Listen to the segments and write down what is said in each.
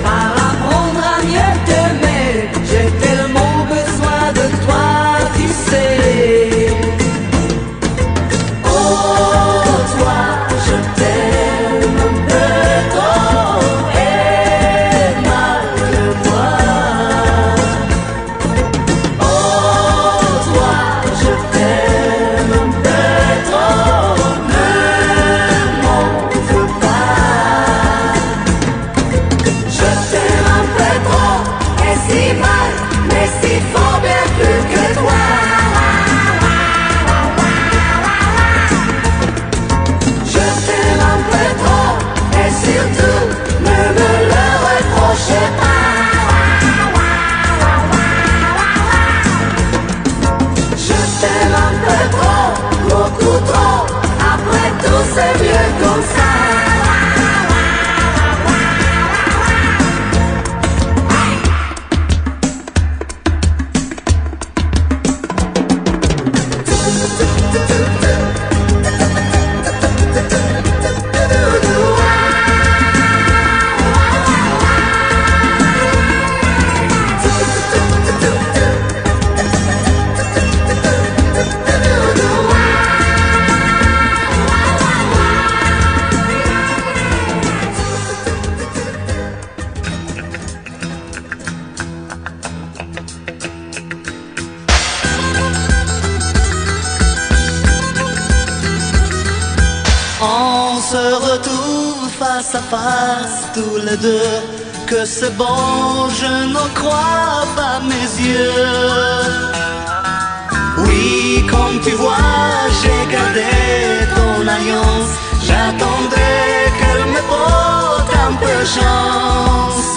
à apprendre à mieux t'aimer. J'ai tellement besoin de toi, tu sais. Oh, toi, je t'aime un peu trop et malgré-moi. Oh, toi, je t'aime un peu trop, ne m'en veux pas. Je t'aime un peu trop, et si mal, mais si fort bien plus que toi. Je t'aime un peu trop, et surtout, ne me le reprochez pas. Je t'aime un peu trop, beaucoup trop, après tout c'est mieux comme ça. On se retrouve face à face tous les deux. Que c'est bon, je n'en crois pas mes yeux. Oui, comme tu vois, j'ai gardé ton alliance. J'attendais qu'elle me porte un peu chance.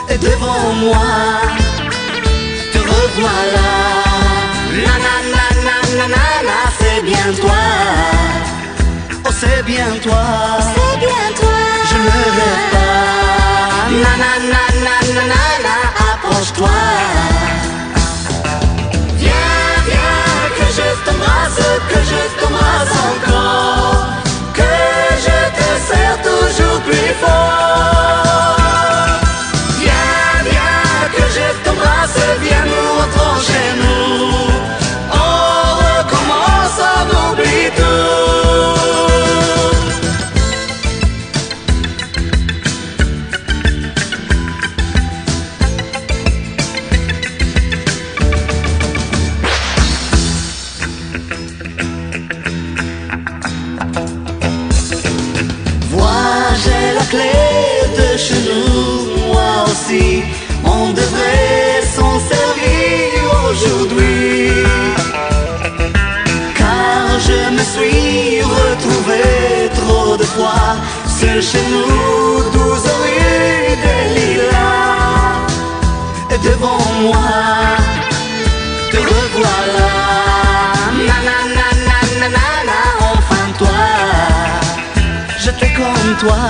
Et devant moi, te revoilà. Na na na na na na na, c'est bien toi. Oh, c'est bien toi. C'est bien toi. Je ne rêve pas. Na na na na na na na, approche-toi. Viens, viens, que je t'embrasse encore. Que je te serre toujours plus fort. Viens, viens, que je t'embrasse, viens nous rentrons chez nous. On recommence, on oublie tout. Clé de chez nous, moi aussi, on devrait s'en servir aujourd'hui. Car je me suis retrouvé trop de fois seul chez nous, 12 rue des Lilas. Et devant moi, te revoilà. Na na na na na na na, enfin toi. J'étais comme toi,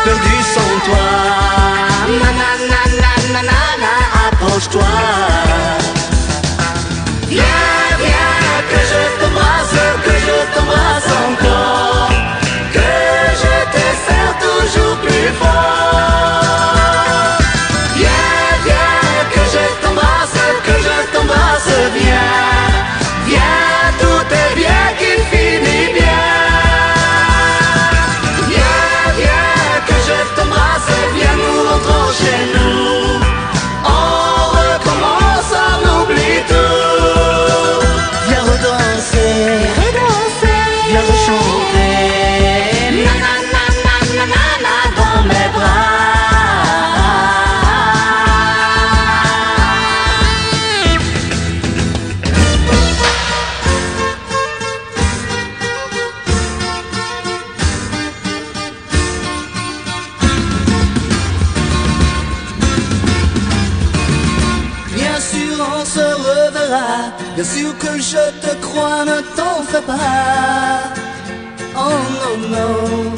perdu sans toi. Na na na na na na na, approche-toi. Viens, viens, que je t'embrasse encore. Que je te serre toujours plus fort. Viens, viens, que je t'embrasse, viens. Viens, tout est bien qui finit bien. Viens, nous rentrons chez nous. On recommence, on oublie tout. Viens redanser, viens rechanter. Na na na na na na na, dans mes bras. On se reverra, bien sûr que je te crois, ne t'en fais pas. Oh non, non.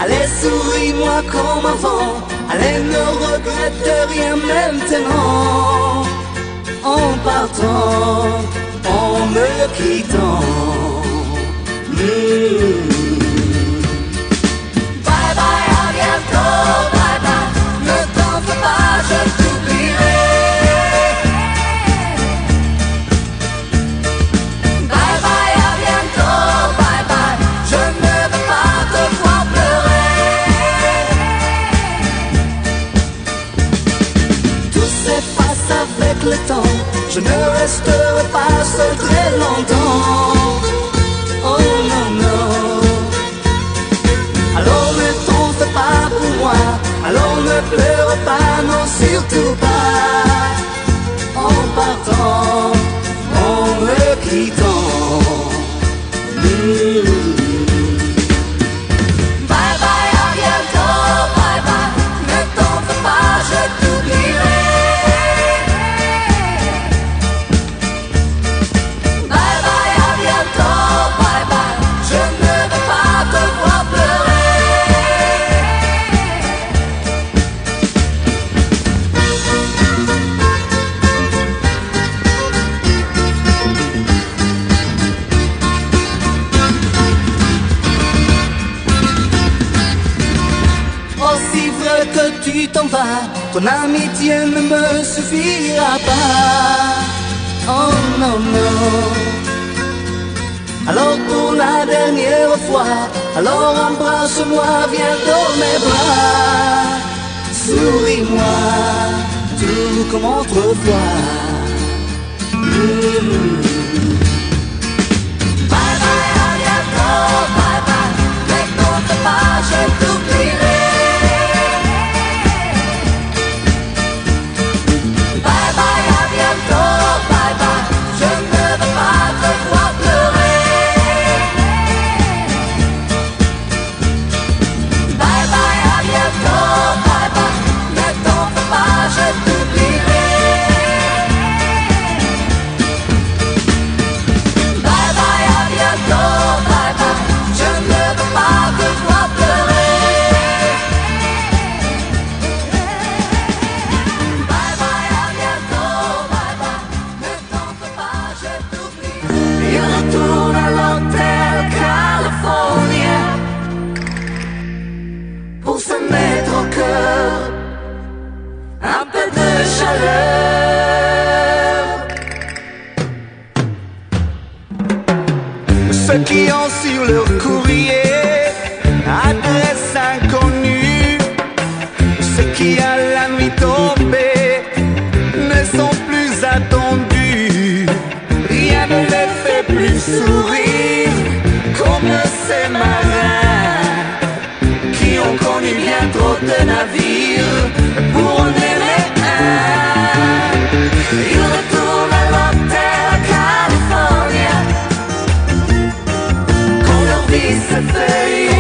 Allez, souris-moi comme avant. Allez, ne regrette rien maintenant. En partant, en me quittant. Bye bye, à bientôt. je ne resterai pas seul très longtemps. Oh non, non. Alors ne t'en fais pas pour moi, alors ne pleure pas, non surtout pas. En partant, en me quittant. Bye bye, à bientôt, bye bye. Ne t'en fais pas, je t'oublierai. Bye bye, à bientôt, bye bye. Je ne veux pas te voir pleurer. Aussi vrai que tu t'en vas, ton amitié ne me suffira pas. Oh non, non. Alors pour la dernière fois, alors embrasse-moi, viens dans mes bras. Souris-moi, tout comme autrefois. Bye bye, à bientôt, bye bye. Ne t'en fais pas, je t'oublierai. Bye bye, à bientôt, bye bye. Je ne veux pas te voir pleurer. Bye bye, à bientôt, bye bye. Ne t'en fais pas, je t'oublierai. Bye bye, à bientôt, bye bye. Je ne veux pas te voir pleurer. Bye bye, à bientôt, bye bye. Ne t'en fais pas, je t'oublierai. Il retourne à l'hôtel California pour se mettre au cœur un peu de chaleur. Ceux qui ont sur leur courrier adresse inconnue, ceux qui à la nuit tombée ne sont plus attendus. Rien ne les fait plus sourire comme ces marins qui ont connu bien trop de navires pour en aimer un. Ils retournent à l'hôtel California quand leur vie s'effeuille,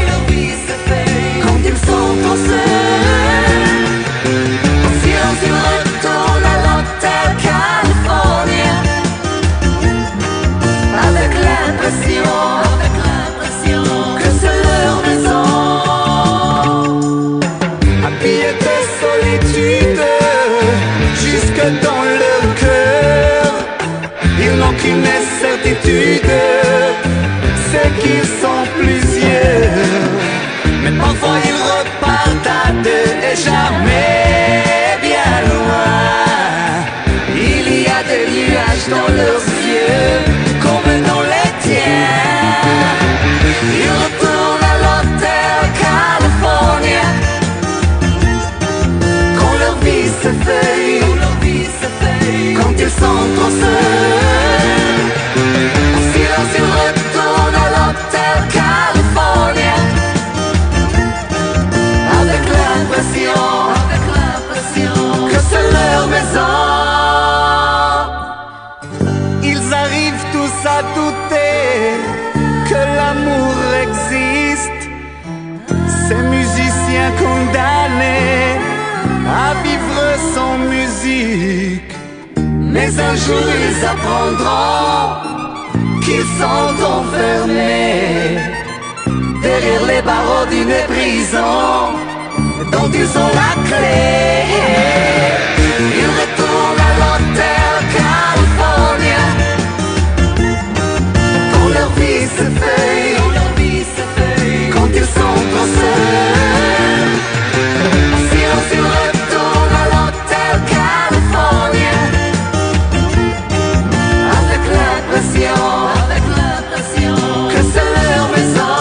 quand ils sont trop seuls. En silence ils retournent à l'hôtel California avec l'impression que c'est leur maison. Habillés de solitude jusque dans leur cœur, ils n'ont qu'une certitude, c'est qu'ils sont plusieurs. Mais parfois ils repartent à deux et jamais bien loin. Il y a des nuages dans leurs yeux comme dans les tiens. Ils retournent à l'hôtel California quand leur vie s'effeuille, quand ils sont trop seuls. En silence ils retournent à l'hôtel California avec l'impression que c'est leur maison. Ils arrivent tous à douter que l'amour existe. Ces musiciens condamnés à vivre sans musique. Mais un jour ils apprendront qu'ils sont enfermés derrière les barreaux d'une prison dont ils ont la clé. Ils retournent à l'hôtel California quand leur vie s'effeuille, quand ils sont trop seuls. En silence ils retournent à l'hôtel California avec l'impression que c'est leur maison.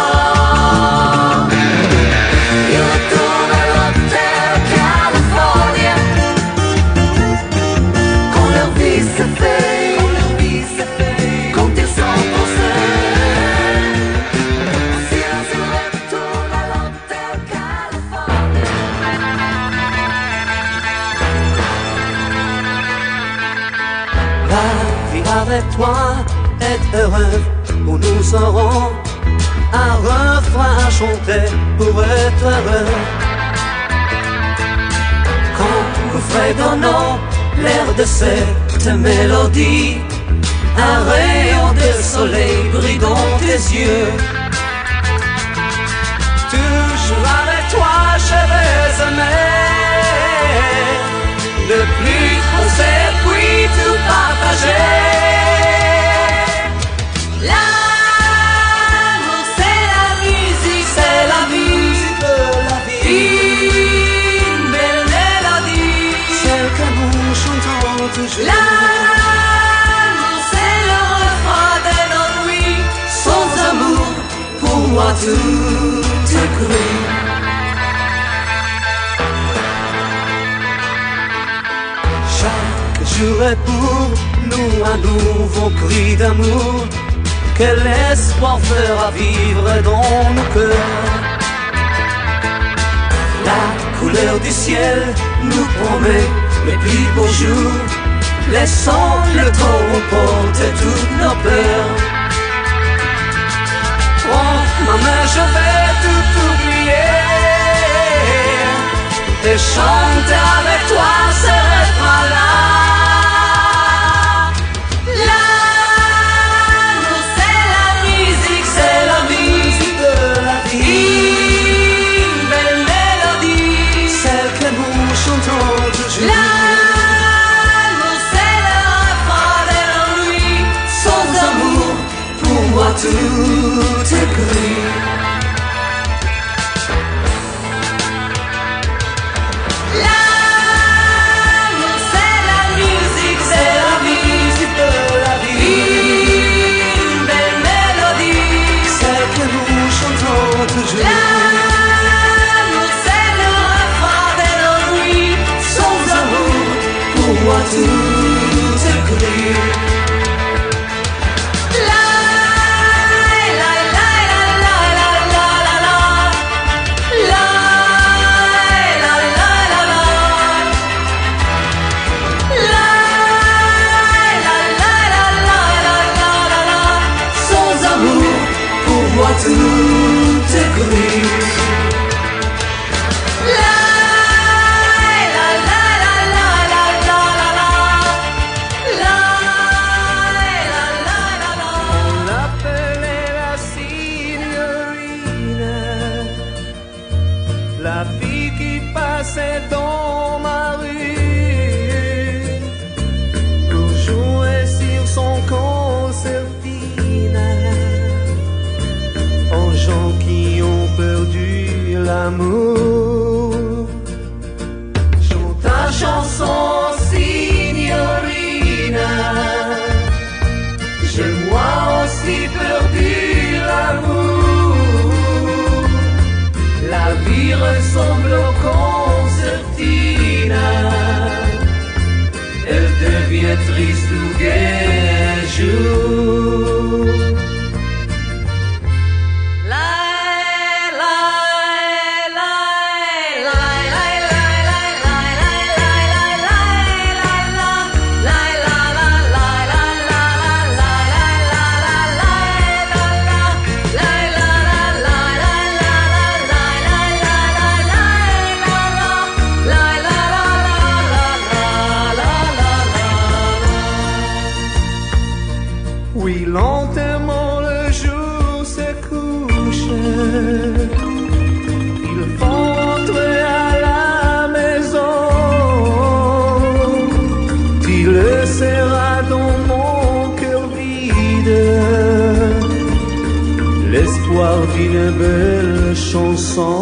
Ils retournent à l'hôtel California et toi être heureux, où nous aurons un refrain à chanter pour être heureux. Quand vous fredonnons l'air de cette mélodie, un rayon de soleil brille dans tes yeux. Toujours avec toi je vais aimer, de plus foncer puis tout partager. L'amour c'est la musique, c'est la musique de la vie. Une belle mélodie, Celle que nous chantons toujours. l'amour c'est le refrain de nos nuits. Sans amour, pour moi tout est gris. Chaque jour est pour nous un nouveau cri d'amour que l'espoir fera vivre dans nos cœurs. La couleur du ciel nous promet le plus beau jour, laissant le temps emporter toutes nos peurs. Prends ma main, je vais tout oublier et chanter avec toi ces refrains-là. L'amour c'est la musique, c'est la musique de la vie. Une belle mélodie, Celle que nous chantons toujours. l'amour c'est le refrain de nos nuits. Sans amour, pour moi tout est gris. L'amour c'est la musique, c'est la musique de la vie. Une belle mélodie, Celle que nous chantons toujours. l'amour c'est le refrain de nos nuits. Sans amour, pour moi tout est gris. La la la la la la la la la. La la la la la. La la la la la la la la. Sans amour, pour moi tout est gris. La la la la la la la la. La la la la la. On l'appelait la signorina, la fille qui passait dans ma rue pour jouer sur son concertina, aux gens qui ont perdu l'amour. Chante ta chanson, signorina. J'ai moi aussi perdu l'amour. La vie ressemble au concertina. Elle devient triste ou gaie un jour. La la la la la la la Oui, lentement le jour se couche. Il faut rentrer à la maison. Tu le seras dans mon cœur vide. L'espoir d'une belle chanson.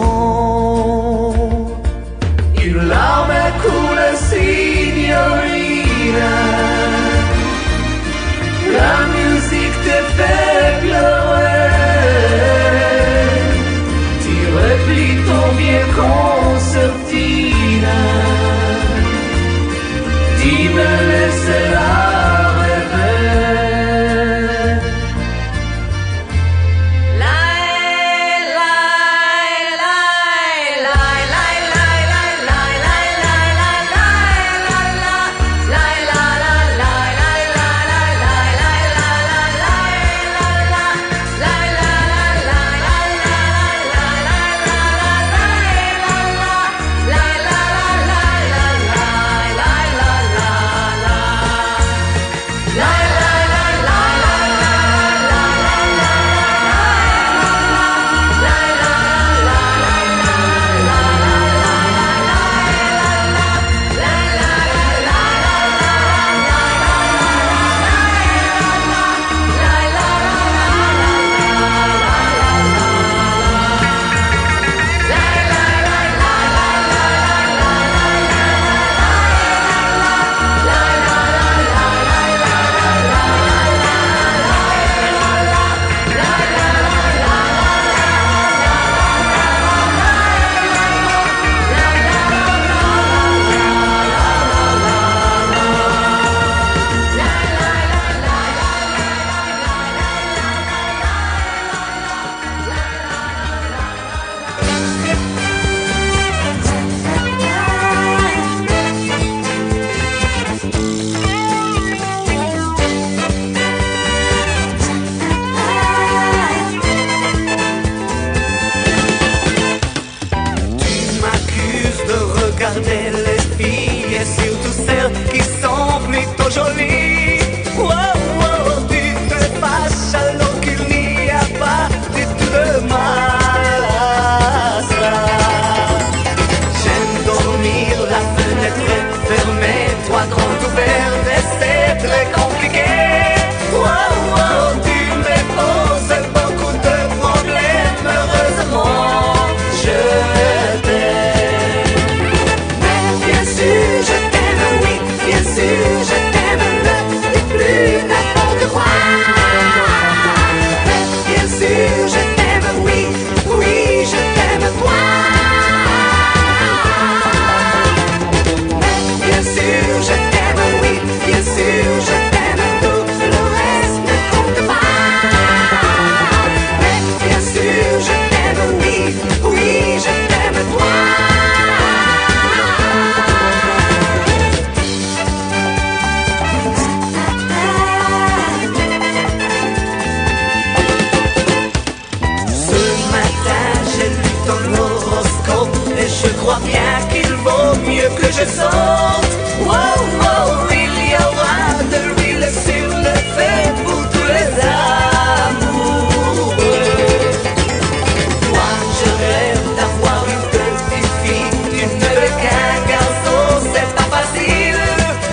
Une larme coule, signorina. La musique te fait pleurer. Tu replies ton vieux concertina. Tu me laisseras rêver. La la la la la la la la la je sorte. Wow, wow, il y aura de l'huile sur le feu pour tous les amoureux. Moi, je rêve d'avoir une petite fille, une belle qu'un garçon, c'est pas facile.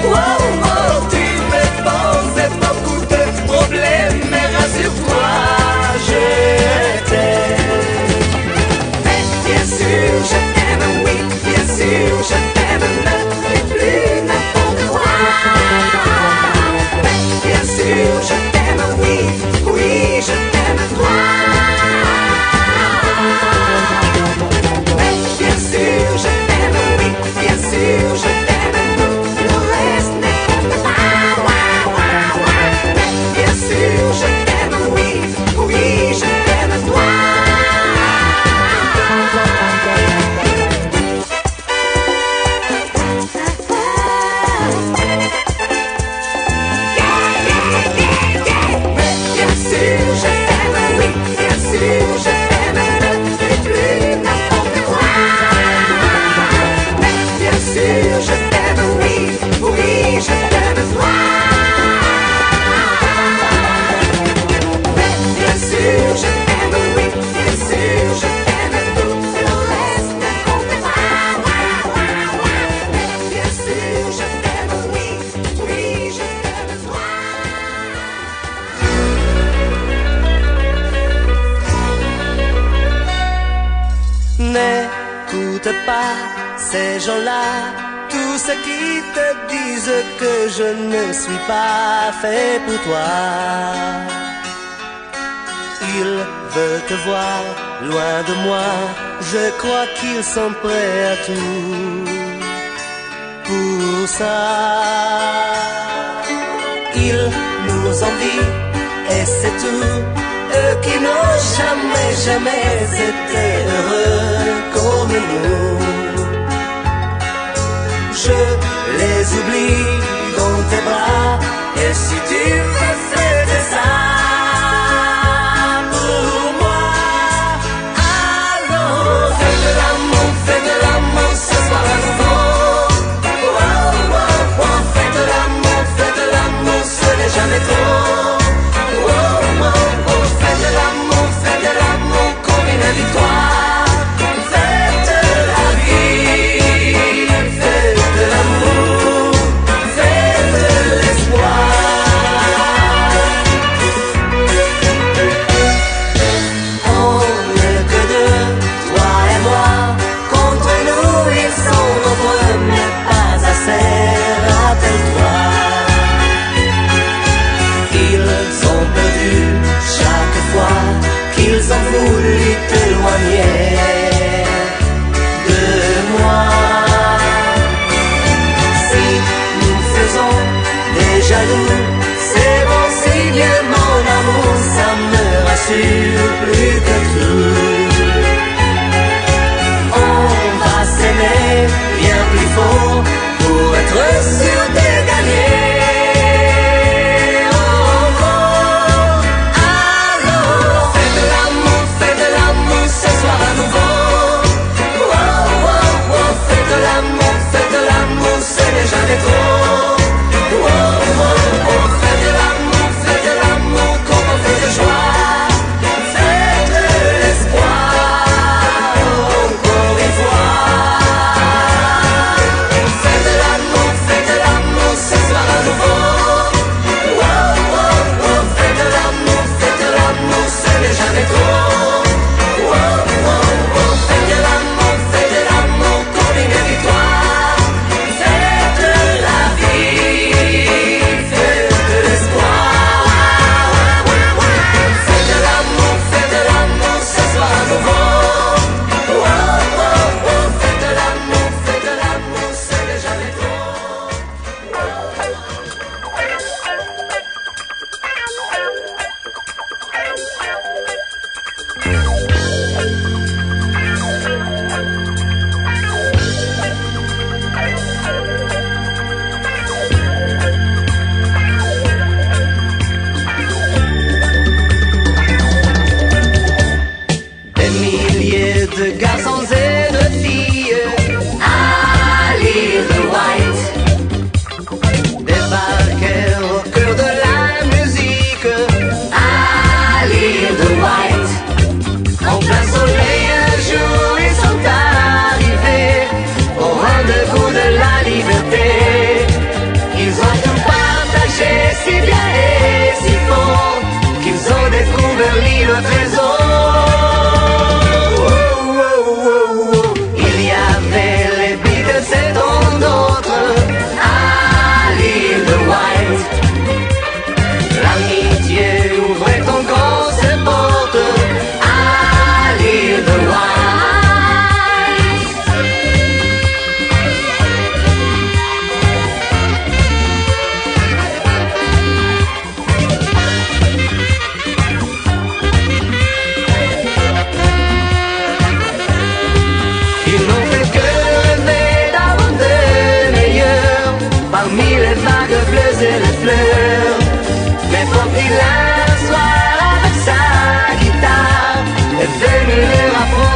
Wow, wow, tu me poses beaucoup de problèmes, mais rassure-toi, je t'aime. Mais bien sûr, je t'aime, oui, bien sûr, je t'aime, ne fais plus n'importe quoi. Mais bien sûr, je t'aime, oui, oui, je t'aime, toi. Mais bien sûr, je t'aime, oui, bien sûr, je t'aime, le reste ne compte pas. Mais bien sûr, je t'aime, oui, oui, je t'aime, toi. Mais bien sûr, je t'aime, oui, bien sûr, je t'aime, ne fais plus n'importe quoi. Mais bien sûr, je t'aime, oui, oui, je t'aime, toi. Mais bien sûr, je t'aime, oui, bien sûr, je t'aime, tout le reste ne compte pas. Mais bien sûr, je t'aime, oui, oui, je t'aime, toi. N'écoute pas ces gens-là, tous ceux qui te disent que je ne suis pas fait pour toi. Ils veulent te voir loin de moi, je crois qu'ils sont prêts à tout. Pour ça, ils nous envient et c'est tout. Eux qui n'ont jamais, jamais été heureux comme nous. Je les oublie dans tes bras. Et si tu veux faire ça pour moi, alors fais de l'amour ce soir à nouveau. Wow, wow, wow, fais de l'amour, ce n'est jamais trop. Wow, wow, wow, fais de l'amour comme une victoire. Faites de la vie, faites de l'amour, faites de l'espoir. On n'est que deux, toi et moi. Contre nous, ils sont nombreux, mais pas assez. Rappelle-toi. Ils ont perdu chaque fois qu'ils ont voulu t'éloigner de moi. Si nous faisons des jaloux, c'est bon signe, mon amour, ça me rassure plus que tout. On va s'aimer bien plus fort pour être sûr de gagner. Jamais trop. Oh, oh, oh, fais de l'amour comme on fait de joie. Fais de l'espoir, encore une fois. Fais de l'amour ce soir à nouveau. Oh, oh, oh, fais de l'amour, ce n'est jamais trop. Oh, oh, oh, fais de l'amour comme une victoire. De garçons et de filles à lire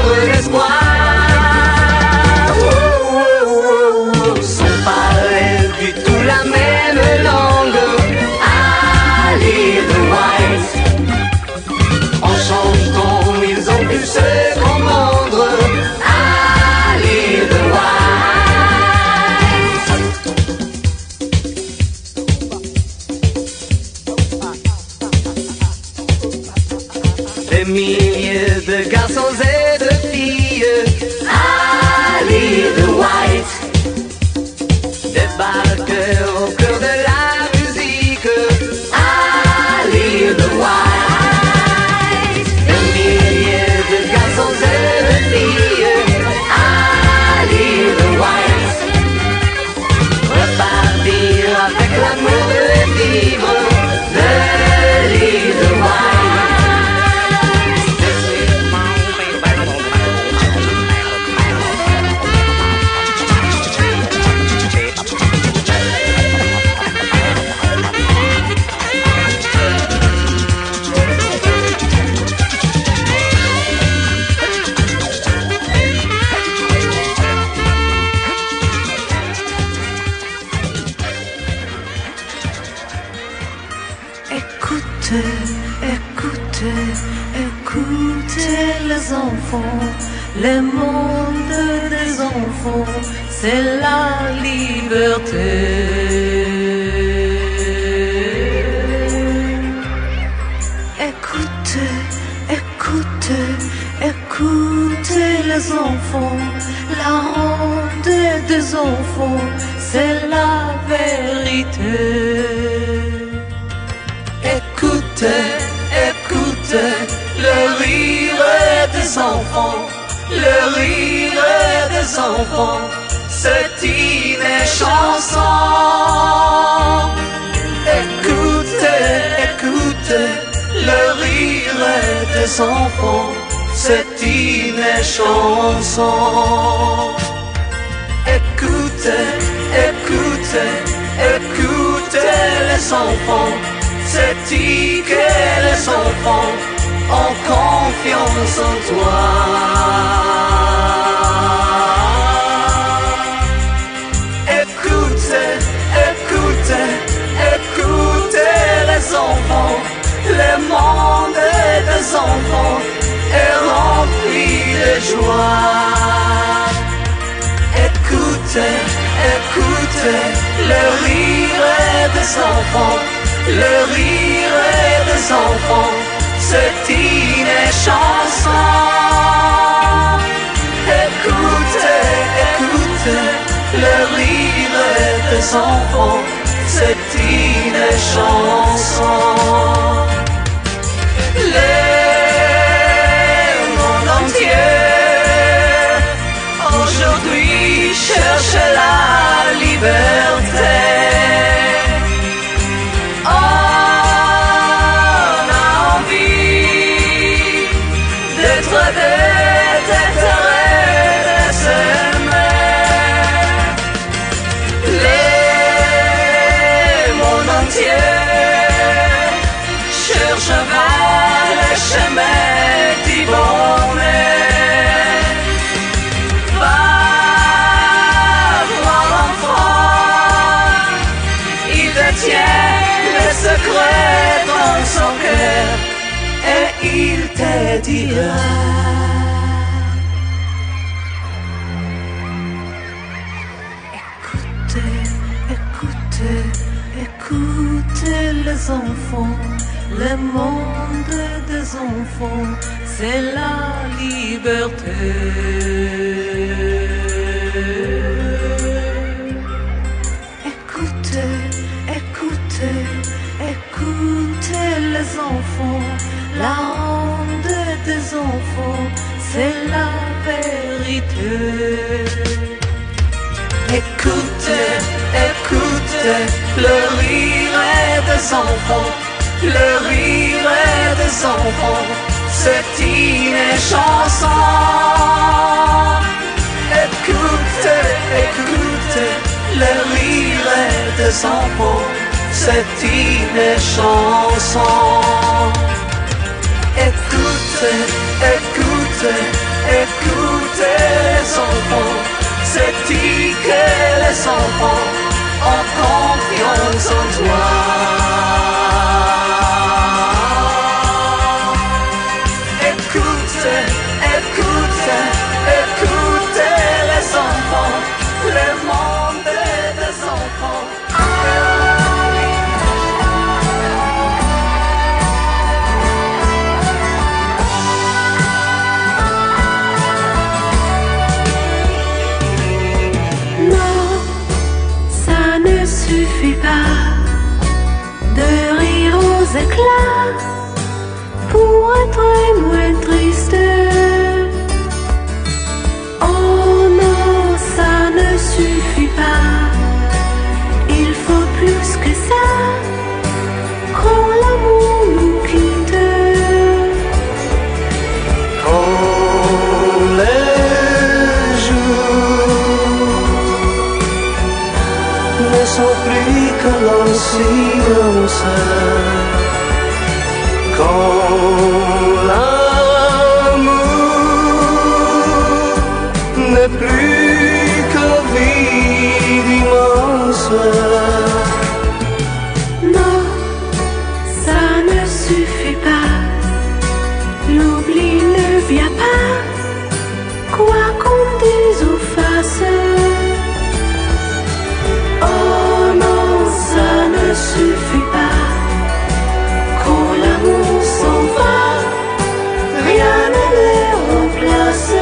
nombre d'espoir. Sont pas du tout la même langue. Ali the White. En chantant, ils ont pu se comprendre. Ali the White. Des milliers de garçons et de filles. Ali the White. Débarquent au cœur de la musique. Ali the White. Des milliers de garçons et de filles. Ali the White. Repartir avec l'amour de vivre de l'île de White. Écoutez les enfants, le monde des enfants, c'est la liberté. Écoutez les enfants, la ronde des enfants, c'est la vérité. Écoutez le rire des enfants, le rire des enfants, c'est une chanson. Écoutez le rire des enfants, c'est une chanson. Écoutez les enfants, c'est que les enfants ont confiance en toi. Écoutez les enfants, le monde des enfants est rempli de joie. Écoutez le rire des enfants, le rire des enfants, c'est une chanson. Écoutez le rire des enfants, c'est une chanson. Le monde entier aujourd'hui cherche la liberté. Dans son cœur, et il te dira. Écoutez les enfants, le monde des enfants, c'est la liberté. Écoutez les enfants, la ronde des enfants, c'est la vérité. Écoutez le rire des enfants, le rire des enfants, c'est une chanson. Écoutez le rire des enfants, c'est une chanson. Écoutez enfants ont confiance en toi. Écoute, écoute, écoutez les enfants, le monde des enfants. Suffit pas de rire aux éclats pour être moins triste. Oh non, ça ne suffit pas. Il faut plus que ça quand l'amour nous quitte. Quand les jours ne sont plus que l'insouciance, quand l'amour n'est plus que vide immense. Non, ça ne suffit pas. L'oubli ne vient pas, quoi qu'on dise ou fasse. Oh non, ça ne suffit pas. Quand l'amour s'en va, rien ne les remplace.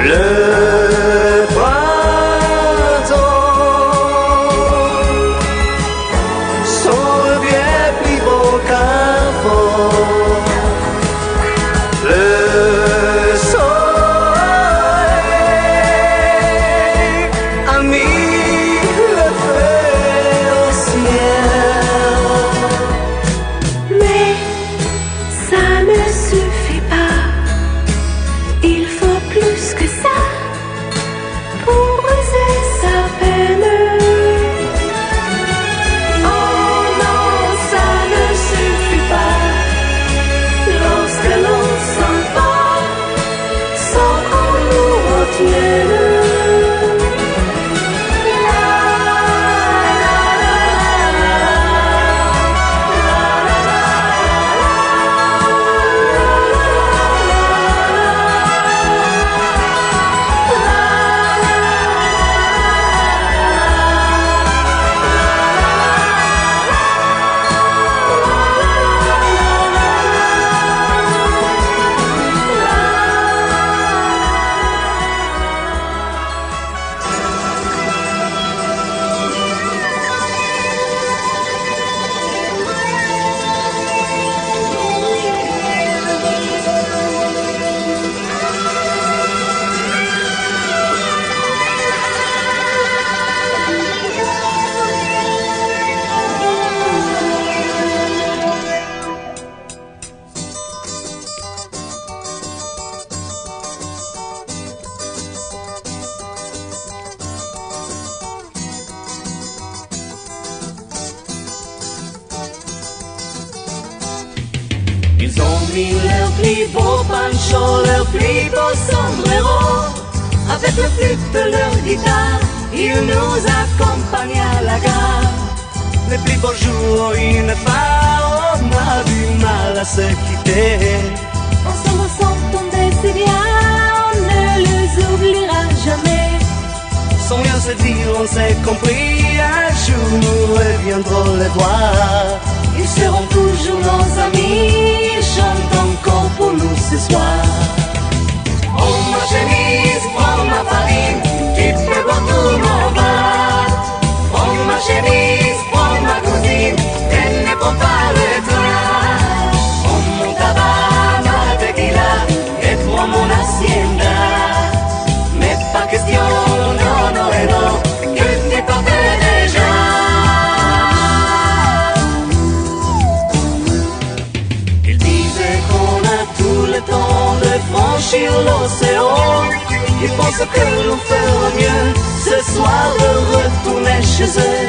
Le printemps sont bien plus beau qu'avant. Le soleil a mis le feu au ciel. Mais ça ne suffit pas. Il faut plus que ça pour briser sa peine. Oh non, ça ne suffit pas. Lorsque l'on s'en va, sans qu'on nous retienne. Ils ont mis leur plus beau pancho, leur plus beau sombrero. Avec le flûte de leur guitare, ils nous accompagnent à la gare. Les plus beaux jours, une fois, on a du mal à se quitter. Ensemble, s'entendait si bien, on ne les oubliera jamais. Sans rien se dire, on s'est compris. Un jour, nous reviendrons les voir. Ils seront toujours nos amis. Ils chantent encore pour nous ce soir. Oh ma chemise, prends ma farine, qui peut boire tout mon vin. Oh ma chemise, prends ma cousine, elle ne prend pas le train. Oh mon tabac, ma tequila, et prends mon hacienda. Mais pas question, non, non et non, que tu portes déjà. pense que l'on fera mieux ce soir de retourner chez eux,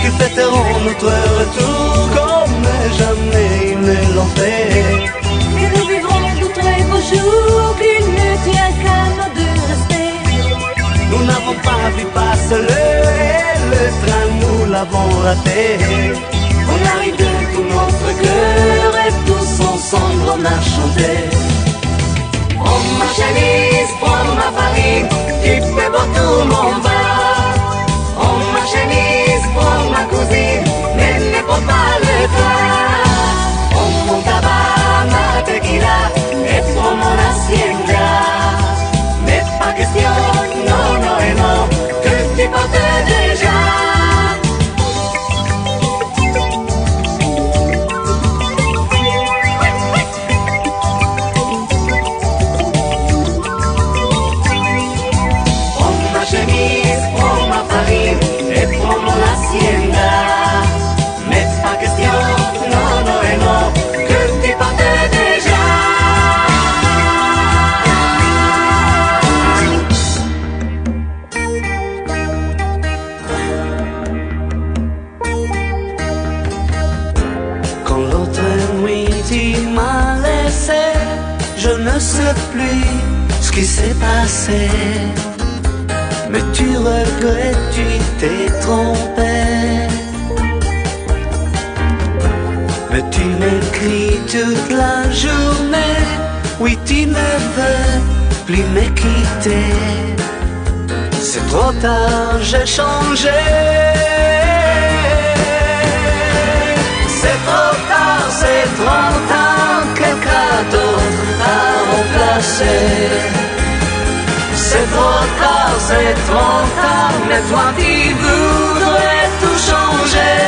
qu'ils fêteront notre retour comme jamais ils ne l'ont fait. Et nous vivrons de très beaux jours qu'il ne tient qu'à nous de rester. Nous n'avons pas vu passer le train, nous l'avons raté. On arrive de tout notre cœur et tous ensemble on a chanté. Prends ma chemise, prends ma farine, il fait beau tout mon bas. Prends ma chemise, prends ma cousine, mais ne prends pas le plat. Prends mon tabac, ma tequila, et prends mon hacienda. Mais pas question, non, non et non, que tu portes déjà. Mais pas question, non, non et non, que tu partes déjà. Quand l'autre nuit tu m'as laissé, je ne sais plus ce qui s'est passé. Mais tu regrettes, tu t'es trompé. Mais tu m'écris toute la journée. Oui, tu ne veux plus me quitter. C'est trop tard, j'ai changé. C'est trop tard, quelqu'un d'autre a remplacé. C'est trop tard, mais toi tu voudrais tout changer.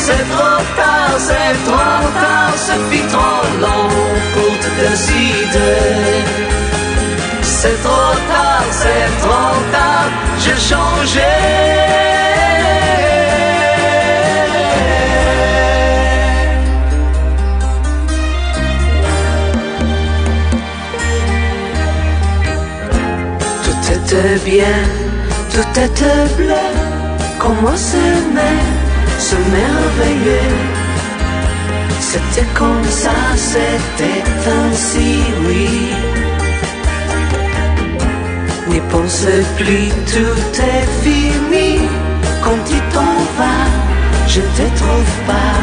C'est trop tard, ce fut trop long pour te décider. C'est trop tard, j'ai changé. Tout était bien, tout était bleu, comment s'aimer, ce merveilleux. C'était comme ça, c'était ainsi, oui. N'y pense plus, tout est fini. Quand tu t'en vas, je te trouve pas.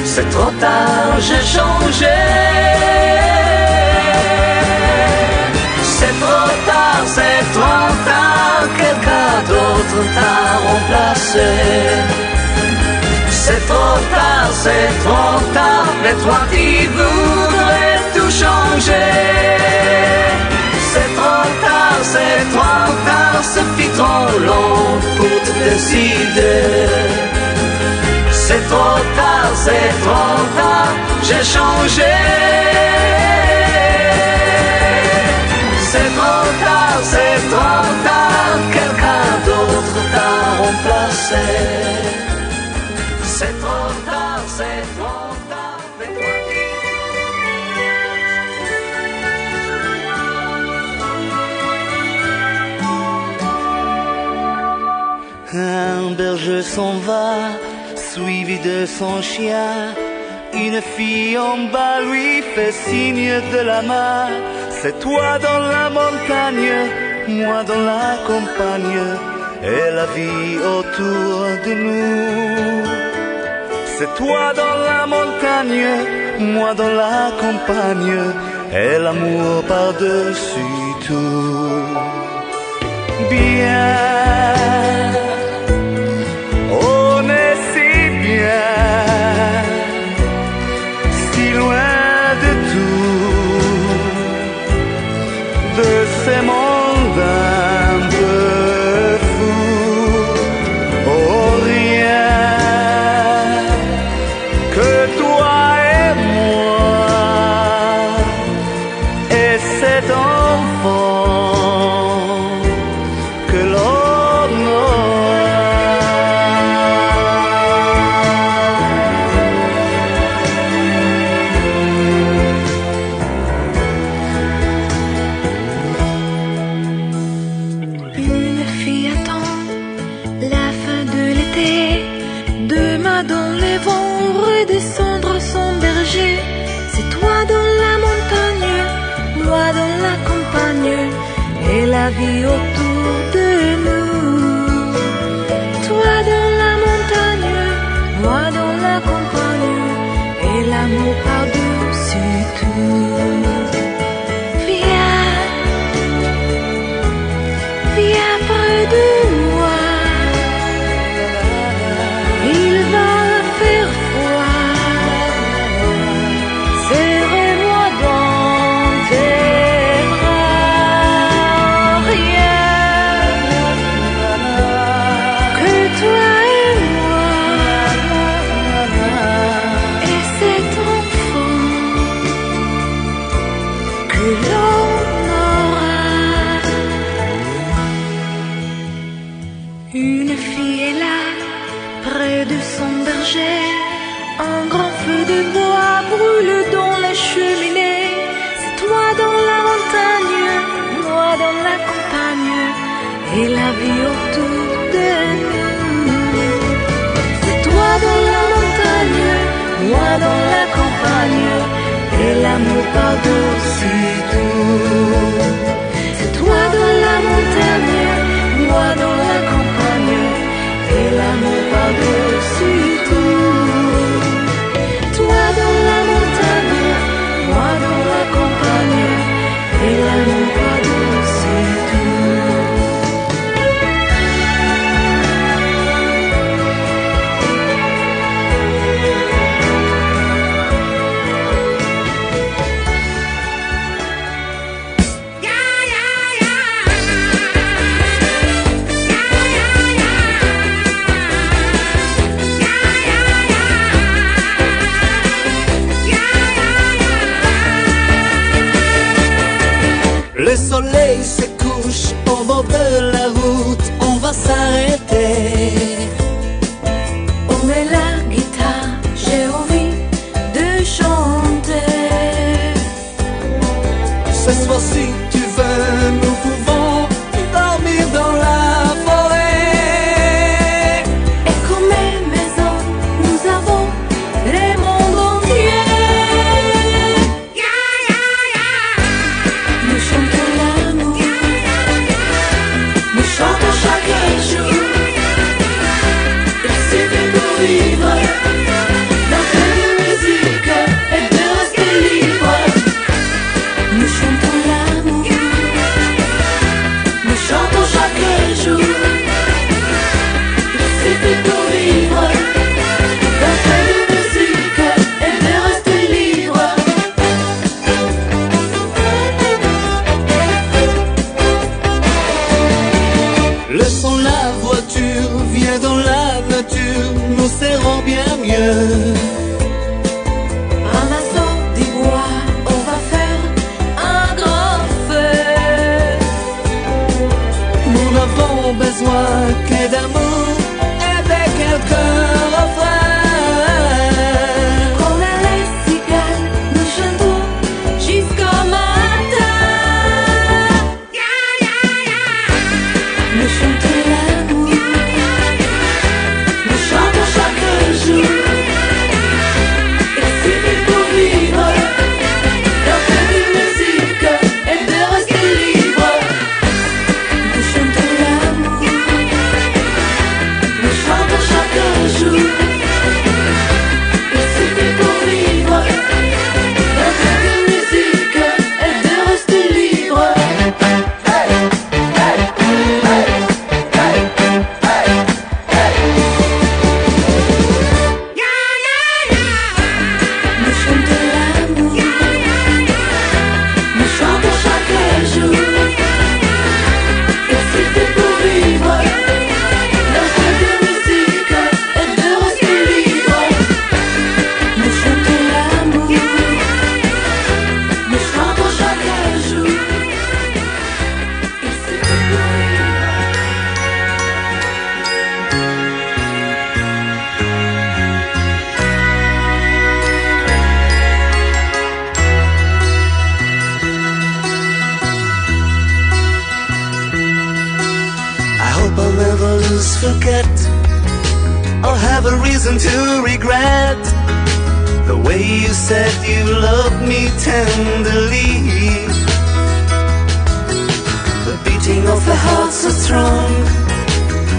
C'est trop tard, j'ai changé. C'est trop tard, quelqu'un d'autre t'a remplacé. C'est trop tard, mais toi tu voudrais tout changer. C'est trop tard, ce fut trop long pour te décider. C'est trop tard, j'ai changé. C'est trop tard, quelqu'un d'autre t'a remplacé. C'est trop tard, mais toi Un berger s'en va, suivi de son chien. Une fille en bas lui fait signe de la main. C'est toi dans la montagne, moi dans la campagne, et la vie autour de nous. C'est toi dans la montagne, moi dans la campagne, et l'amour par-dessus tout. Bien, on est si bien, si loin de tout, de ces mondes un peu fous. Oh, rien que toi et moi et cet enfant que l'on dont les vents redescendre son berger. C'est toi dans la montagne, moi dans la campagne, et la vie autour de nous. Toi dans la montagne, moi dans la campagne, et l'amour par-dessus tout. Viens, viens près de moi. Il va faire froid. Serre-moi dans tes bras. Rien que toi et moi. Et cet enfant que l'on aura. Une fille est là, près de son berger. Un grand feu de bois brûle dans la cheminée. C'est toi dans la montagne, moi dans la campagne, et la vie autour de nous. C'est toi dans la montagne, moi dans la campagne, et l'amour par-dessus tout. C'est toi dans la montagne, moi dans la campagne, et l'amour par-dessus tout. Toi dans la montagne, moi dans la campagne, et l'amour par-dessus tout. Le soleil se couche au bord de la route, on va s'arrêter. On met la guitare, j'ai envie de chanter. Ce soir si tu veux, nous pouvons dormir dans la forêt. Et comme mes maisons, nous avons les mondes entiers. Nous chantons l'amour, nous chantons chaque jour. Il suffit pour vivre d'un peu de musique et de rester libre. Nous chantons l'amour, nous chantons chaque jour. Il suffit pour vivre d'un peu de musique et de rester libre. Laissons la voiture, viens dans la nature, nous serons bien mieux. Ramassons du bois, on va faire un grand feu. Nous n'avons besoin que d'amour et de quelques refrains. On a les cigales, nous chantons jusqu'au matin. Nous chantons l'amour, nous chantons chaque jour. Il suffit pour vivre d'un peu de musique et de rester libre. Nous chantons l'amour, nous chantons chaque jour. Il suffit pour vivre d'un peu de musique et de rester libre. Nous chantons l'amour, nous chantons chaque jour. Il suffit pour vivre d'un peu de musique et de rester libre. Nous chantons l'amour, nous chantons chaque jour. Il suffit pour vivre. I hope I'll never lose forget or have a reason to regret the way you said you loved me tenderly. The beating of a heart so strong,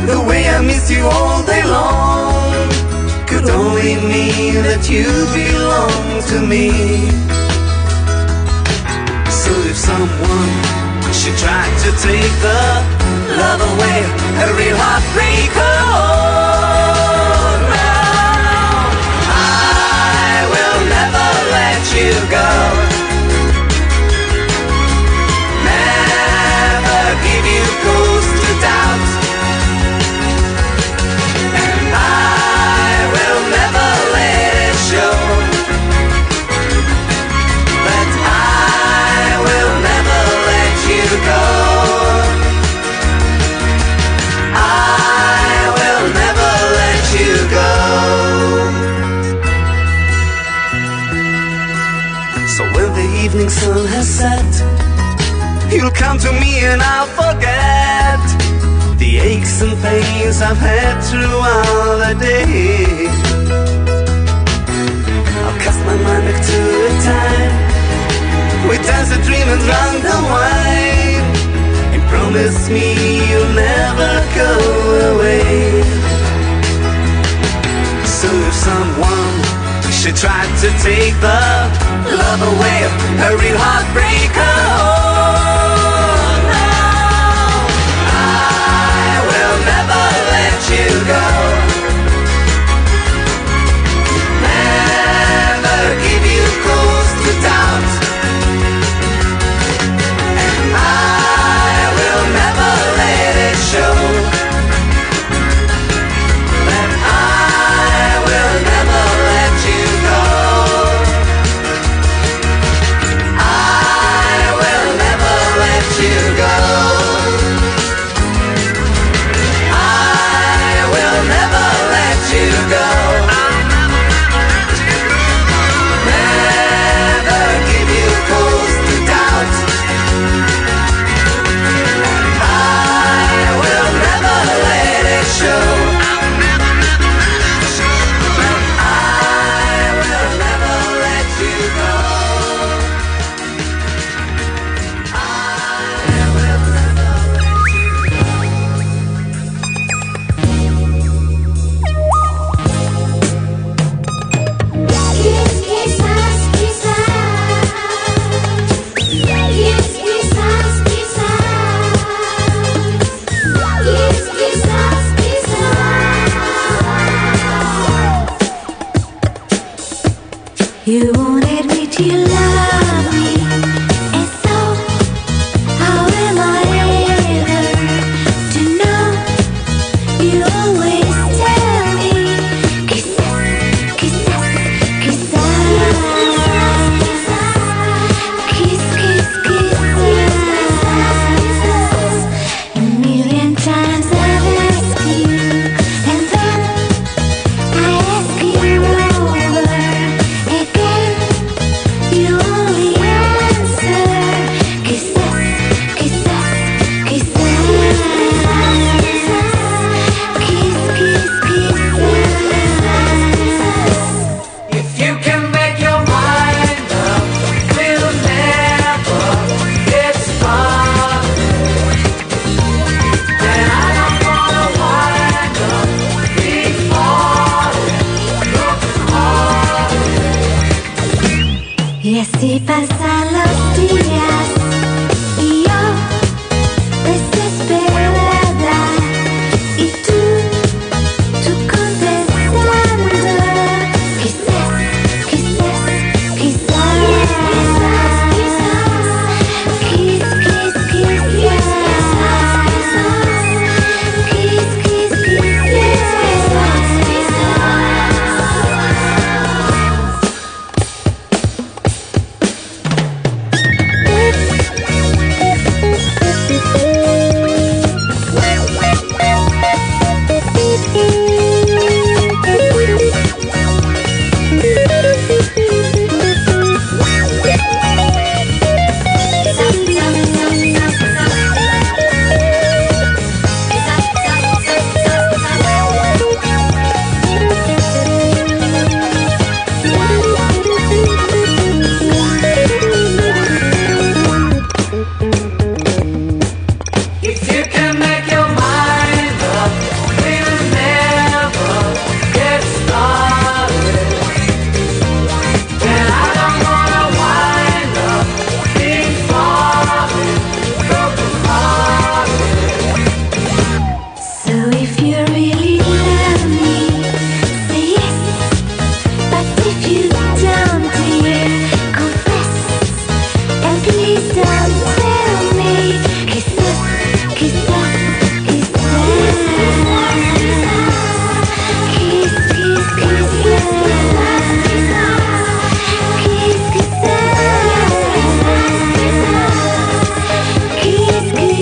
the way I miss you all day long, could only mean that you belong to me. So if someone should try to take the love away, a real heartbreaker, oh, no, I will never let you go. Never give you cause to doubt, and I will never let it show that I will never let you go. I will never let you go. So when the evening sun has set, you'll come to me and I'll forget the aches and pains I've had throughout the day. I'll cast my mind back to a time we danced a dream and drank the wine, and promise me you'll never go away. So if someone should try to take the love away, a real heartbreaker, oh, no, I will never let you go. Never give you cause to doubt, and I will never let it show that I will never let you go. I will never let you go. I will never let you go. Never give you cause to doubt, and I will never let it show that I will never let you go. I will never Kiss, kiss us, kiss us. Kiss, kiss us, kiss us. Kiss, kiss us, kiss us. You wanted me to love me, and so how am I ever to know? You always tell me, kiss us, kiss us, kiss us. Kiss, kiss, kiss us. A million times I've asked you, and then I ask you over again. You only answer, kiss us, kiss us, kiss us. Kiss, kiss, kiss us. If you can make your mind up, we'll never get started. And I don't wanna wind up before looking hard. Y así pasan los días y yo desesperada y tú contestando, quizás, quizás, quizás. Kiss, kiss, kiss, kiss, kiss, kiss, kiss. you really love me, say yes. But if you don't, dear, confess. And please don't tell me. Kiss us, kiss us, kiss us. Kiss, kiss, kiss us. Kiss, kiss us. Kiss, kiss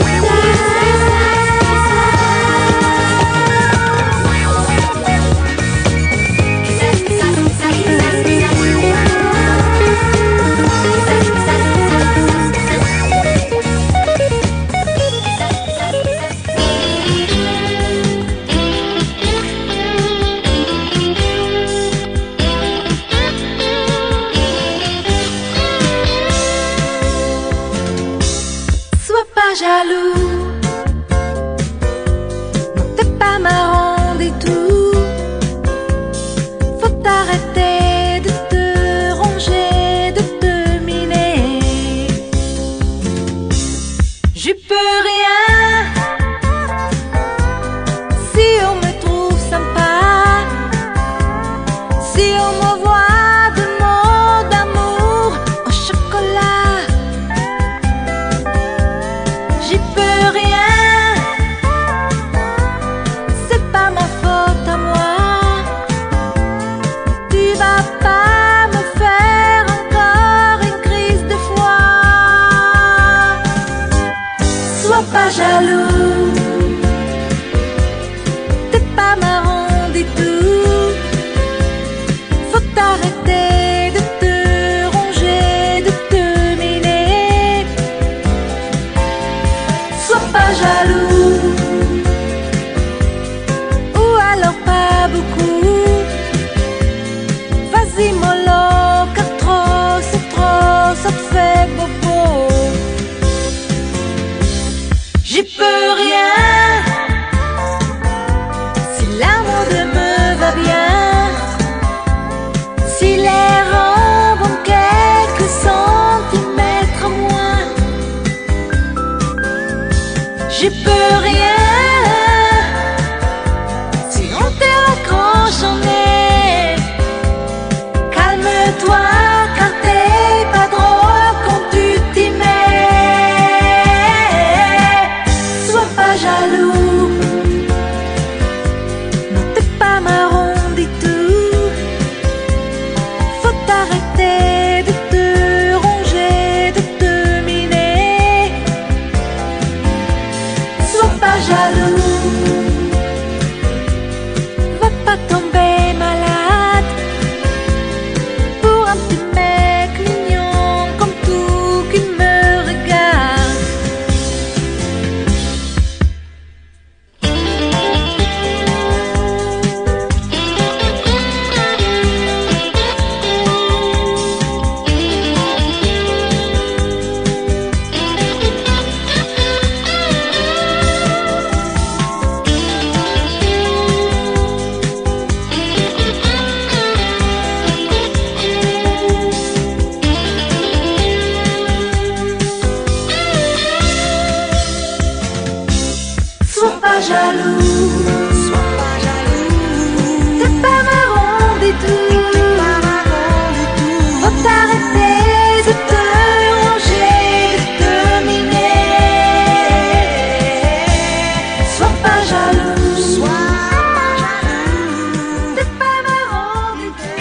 Sois pas jaloux, non t'es pas marrant du tout. Faut arrêter de te ronger, de te miner. J'y peux rien si on me trouve sympa, si on m'envoie de mots d'amour au chocolat. J'y peux rien, c'est pas ma faute à moi. Tu vas pas me faire encore une crise de foi. Sois pas jaloux, t'es pas marrant du tout. Faut arrêter de te ronger, de te miner. Sois pas jaloux, ou alors pas beaucoup. Vas-y mollo, car trop, ça te fait bobo. J'y peux rien si l'amour de me va bien, si les robes ont quelques centimètres moins. J'y peux rien si on te raccroche en nez. Calme-toi car t'es pas drôle quand tu t'y mets. Sois pas jaloux, non t'es pas marrant du tout. Faut arrêter de te ronger, de te miner. Sois pas jaloux, va pas tomber malade pour un petit mec mignon comme tout qui me regarde. Sois pas jaloux, t'es pas marrant du tout. Faut t'arrêter de te ronger, de te miner. Sois pas jaloux, t'es pas marrant du tout.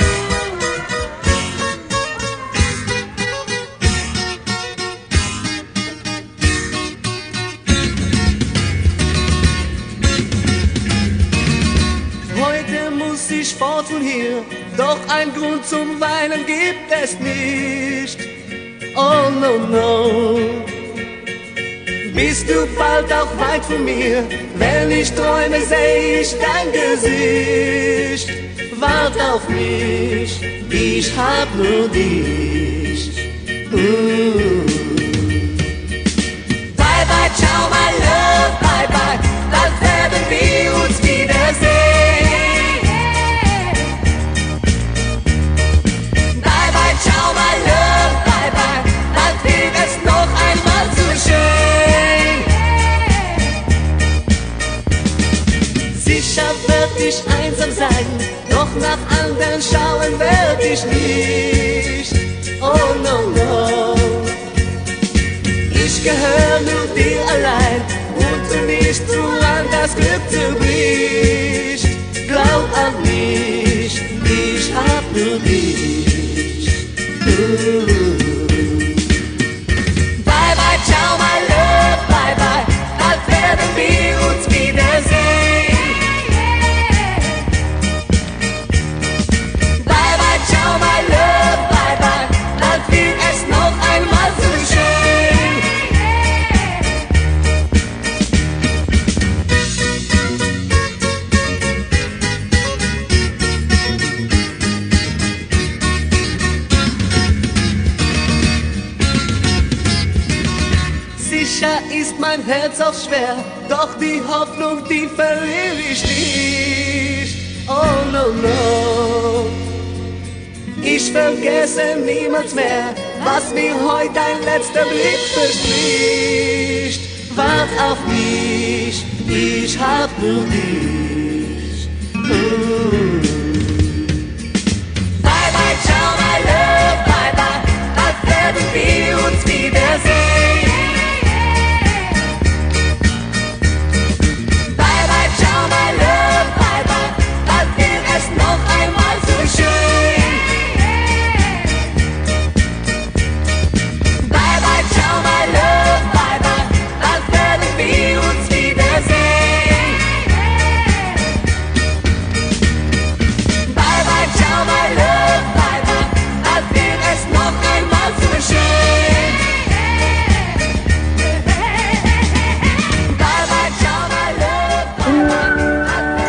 Heute muss ich fort von hier, doch ein Grund zum Weinen gibt es nicht. Oh no no, bist du bald auch weit von mir? Wenn ich träume, seh ich dein Gesicht. Wart auf mich, ich hab nur dich. Bye bye, ciao my love, bye bye, bald werden wir uns wiedersehen. Bye bye, ciao my love, bye bye, bald wird es noch einmal zu schön. Sicher werd ich einsam sein, doch nach anderen schauen werd ich nicht. Oh no, no. Ich gehör nur dir allein und du nicht woran das Glück zerbricht. Glaub an mich, ich hab nur dich. Bye bye, ciao my love, bye bye, bald werden wir uns wiedersehen. Bye bye, ciao my love, bye bye, bald wird es noch einmal so schön. Sicher ist mein Herz auch schwer, doch die Hoffnung, die verliere ich nicht. Oh no, no. Ich vergesse niemals mehr, was mir heute ein letzter Blick verspricht. Wart auf mich, ich hab nur dich. Bye bye, ciao my love, bye bye, bald werden wir uns wiedersehen. Bye bye, ciao my love, bye bye, bald wird es noch einmal so schön. Bye bye, ciao my love, bye bye, bald werden wir uns wiedersehen. Bye bye, ciao my love, bye bye, bald wird es noch einmal so schön. Bye bye, ciao my love, bye bye, bald werden wir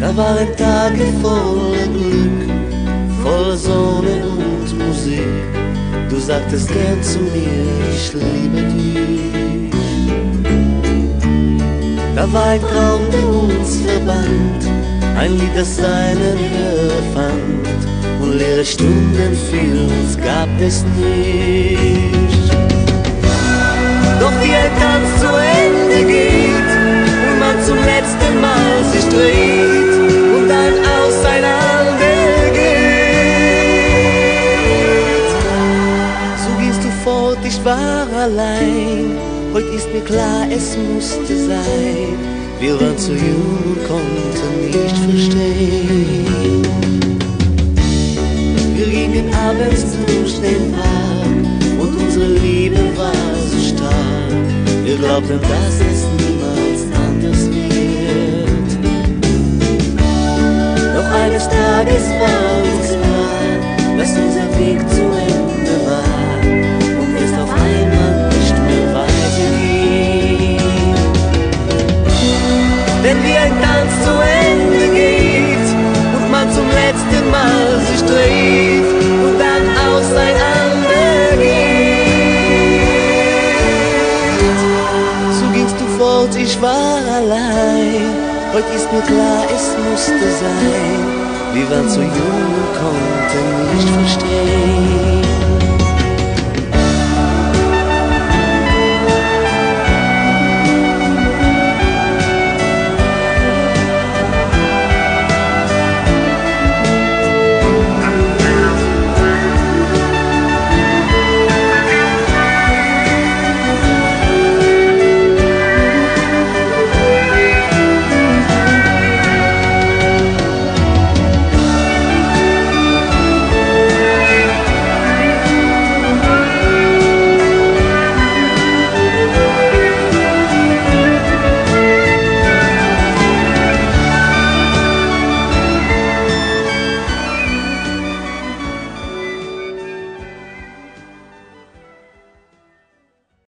Da waren Tage voller Glück, voller Sonne und Musik. Du sagtest gern zu mir, ich liebe dich. Da war ein Traum, der uns verband, ein Lied, das seinen Hörer fand. Und leere Stunden für uns gab es nicht. Doch wie ein Tanz zu Ende geht und man zum letzten Mal sich dreht und dann auseinander geht. So gingst du fort, ich war allein. Heute ist mir klar, es musste sein. Wir waren zu jung und konnten nicht verstehen. Wir gingen abends durch den Park und unsere Liebe war so stark. Wir glaubten, dass es niemals anders wird. Doch eines Tages war uns klar, dass unser Weg zu Ende war und es auf einmal nicht mehr weiterging. Denn wie ein Tanz zu Ende geht und man zum letzten Mal sich dreht und dann auseinander geht. So gingst du fort, ich war allein. Heute ist mir klar, es musste sein. Wir waren zu jung und konnten nicht verstehen.